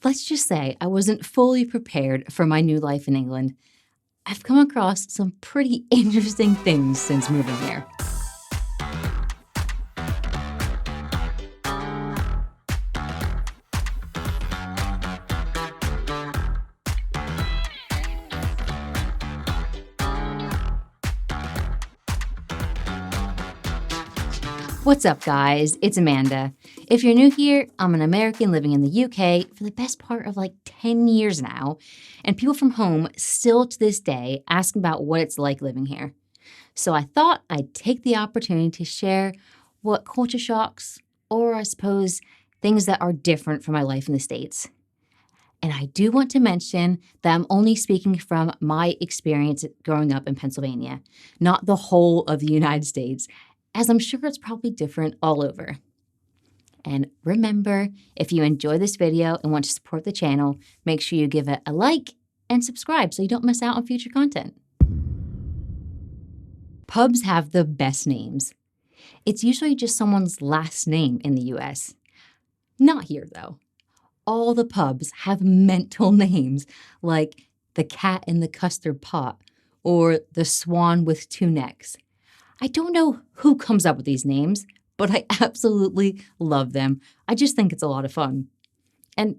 Let's just say I wasn't fully prepared for my new life in England. I've come across some pretty interesting things since moving here. What's up, guys? It's Amanda. If you're new here, I'm an American living in the UK for the best part of like 10 years now, and people from home still to this day ask about what it's like living here. So I thought I'd take the opportunity to share what culture shocks, or I suppose things that are different from my life in the States. And I do want to mention that I'm only speaking from my experience growing up in Pennsylvania, not the whole of the United States, as I'm sure it's probably different all over. And remember, if you enjoy this video and want to support the channel, make sure you give it a like and subscribe so you don't miss out on future content. Pubs have the best names. It's usually just someone's last name in the US. Not here, though. All the pubs have mental names like the Cat in the Custard Pot or the Swan with Two Necks. I don't know who comes up with these names, but I absolutely love them. I just think it's a lot of fun. And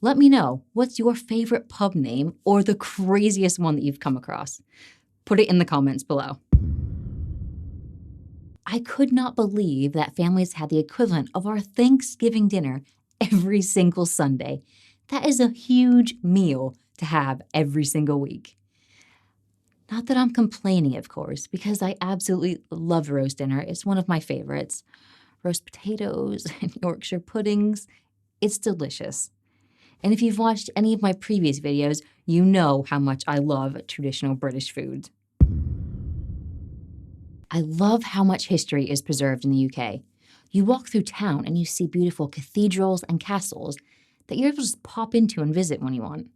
let me know, what's your favorite pub name or the craziest one that you've come across? Put it in the comments below. I could not believe that families had the equivalent of our Thanksgiving dinner every single Sunday. That is a huge meal to have every single week. Not that I'm complaining, of course, because I absolutely love roast dinner. It's one of my favorites. Roast potatoes and Yorkshire puddings, it's delicious. And if you've watched any of my previous videos, you know how much I love traditional British food. I love how much history is preserved in the UK. You walk through town and you see beautiful cathedrals and castles that you're able to just pop into and visit when you want.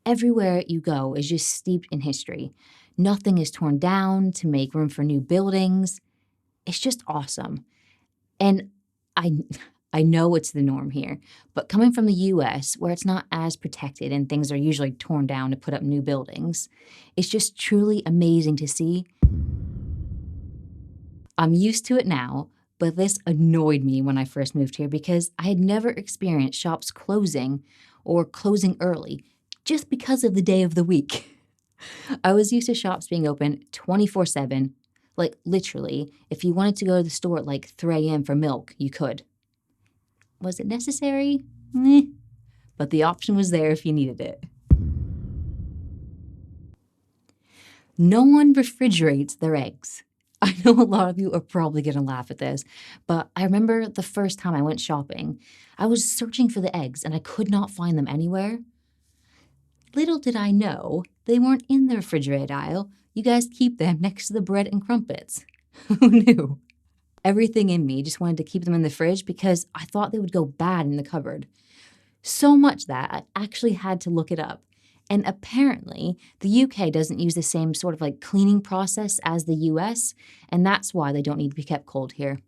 Everywhere you go is just steeped in history. Nothing is torn down to make room for new buildings. It's just awesome. And I know it's the norm here, but coming from the US, where it's not as protected and things are usually torn down to put up new buildings, it's just truly amazing to see. I'm used to it now, but this annoyed me when I first moved here because I had never experienced shops closing or closing early just because of the day of the week. I was used to shops being open 24/7. Like literally, if you wanted to go to the store at like 3 a.m. for milk, you could. Was it necessary? Meh. But the option was there if you needed it. No one refrigerates their eggs. I know a lot of you are probably going to laugh at this, but I remember the first time I went shopping, I was searching for the eggs and I could not find them anywhere. Little did I know, they weren't in the refrigerated aisle. You guys keep them next to the bread and crumpets. Who knew? Everything in me just wanted to keep them in the fridge because I thought they would go bad in the cupboard. So much that I actually had to look it up. And apparently, the UK doesn't use the same sort of like cleaning process as the US, and that's why they don't need to be kept cold here.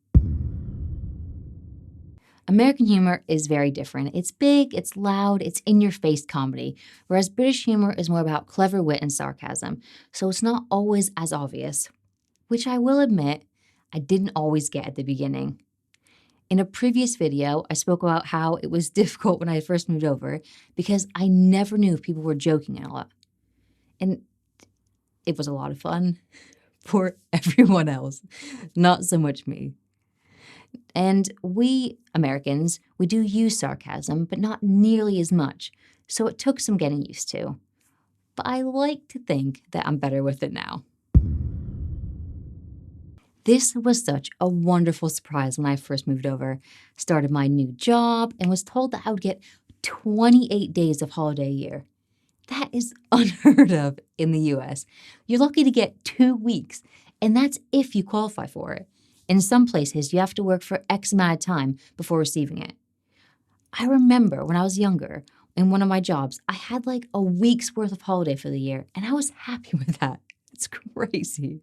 American humor is very different. It's big, it's loud, it's in-your-face comedy, whereas British humor is more about clever wit and sarcasm, so it's not always as obvious, which I will admit I didn't always get at the beginning. In a previous video, I spoke about how it was difficult when I first moved over because I never knew if people were joking a lot. And it was a lot of fun for everyone else, not so much me. And we, Americans, we do use sarcasm, but not nearly as much, so it took some getting used to. But I like to think that I'm better with it now. This was such a wonderful surprise when I first moved over, started my new job, and was told that I would get 28 days of holiday a year. That is unheard of in the US. You're lucky to get 2 weeks, and that's if you qualify for it. In some places, you have to work for X amount of time before receiving it. I remember when I was younger, in one of my jobs, I had like a week's worth of holiday for the year, and I was happy with that. It's crazy.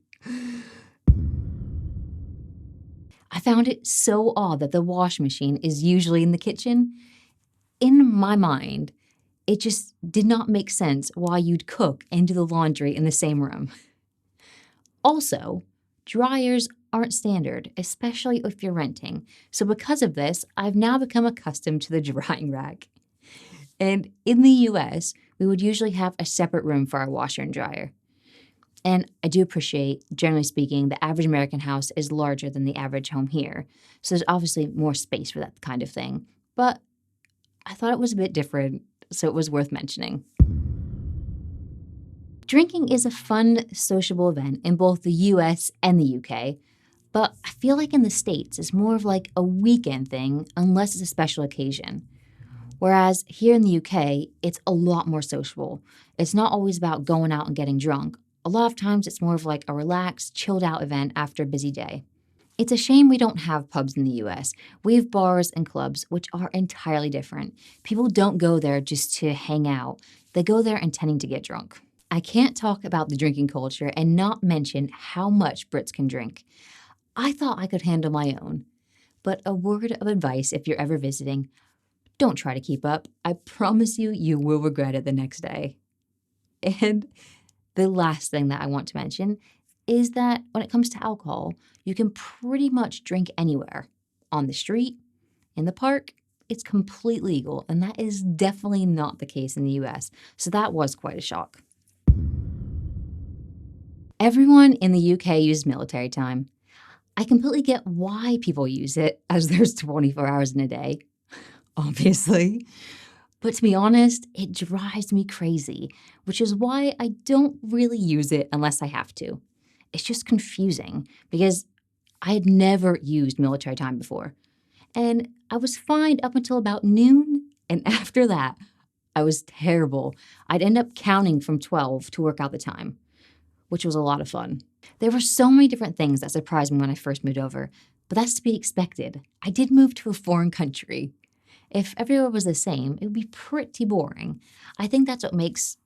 I found it so odd that the washing machine is usually in the kitchen. in my mind, it just did not make sense why you'd cook and do the laundry in the same room. Also, dryers aren't standard, especially if you're renting. So because of this, I've now become accustomed to the drying rack. And in the US, we would usually have a separate room for our washer and dryer. And I do appreciate, generally speaking, the average American house is larger than the average home here. So there's obviously more space for that kind of thing. But I thought it was a bit different, so it was worth mentioning. Drinking is a fun, sociable event in both the US and the UK, but I feel like in the States it's more of like a weekend thing unless it's a special occasion. Whereas here in the UK, it's a lot more sociable. It's not always about going out and getting drunk. A lot of times it's more of like a relaxed, chilled out event after a busy day. It's a shame we don't have pubs in the US. We have bars and clubs, which are entirely different. People don't go there just to hang out. They go there intending to get drunk. I can't talk about the drinking culture and not mention how much Brits can drink. I thought I could handle my own. But a word of advice if you're ever visiting, don't try to keep up. I promise you, you will regret it the next day. And the last thing that I want to mention is that when it comes to alcohol, you can pretty much drink anywhere. On the street, in the park, it's completely legal, and that is definitely not the case in the US, so that was quite a shock. Everyone in the UK uses military time. I completely get why people use it, as there's 24 hours in a day, obviously. But to be honest, it drives me crazy, which is why I don't really use it unless I have to. It's just confusing because I had never used military time before. And I was fine up until about noon, and after that, I was terrible. I'd end up counting from 12 to work out the time, which was a lot of fun. There were so many different things that surprised me when I first moved over, but that's to be expected. I did move to a foreign country. If everywhere was the same, it would be pretty boring. I think that's what makes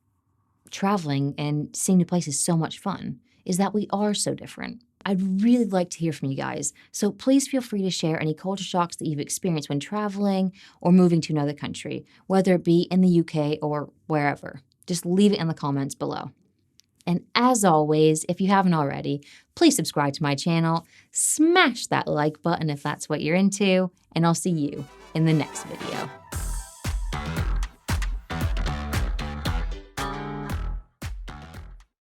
traveling and seeing new places so much fun, is that we are so different. I'd really like to hear from you guys, so please feel free to share any culture shocks that you've experienced when traveling or moving to another country, whether it be in the UK or wherever. Just leave it in the comments below. And as always, if you haven't already, please subscribe to my channel, smash that like button if that's what you're into, and I'll see you in the next video.